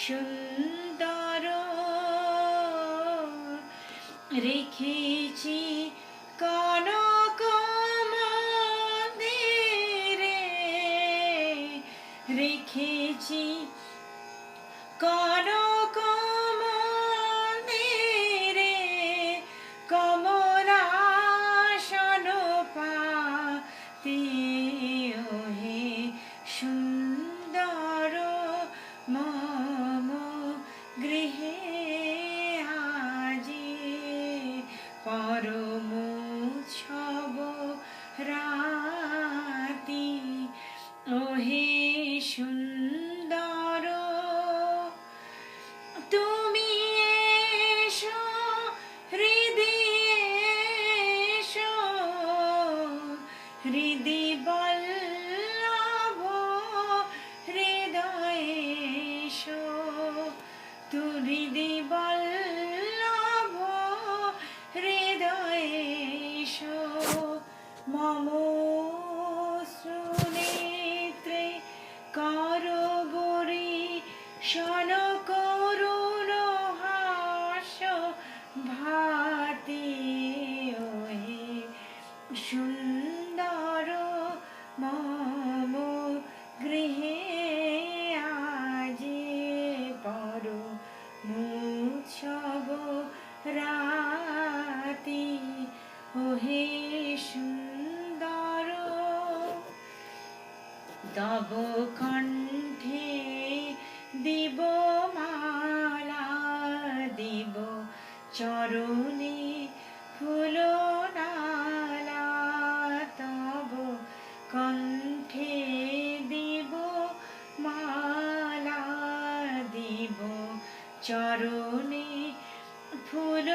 সুন্দর রেখেছি কনক মন্দিরে, রেখেছি কনক মন্দিরে, কমলাসন পাতি ওহে সুন্দর মম গৃহে আজি পরম উৎসব রাতি ওহে সুন্দর। তুমি এসো হৃদি এসো, হৃদি বল্লভ হৃদয়ে এসো, হৃদি বল্লভ হৃদয়ে এসো। মম সুনেত্রে করবরি শন করুণ হাস ভাতি ওহে সুন্দর মম গৃহে আজি পরম উৎসব রাতি ওহে সুন্দর। তব কণ্ঠে দিব মালা, দিব চরণে ফুলনালা, তব কণ্ঠে দিব মালা, দিব চরণে ফুল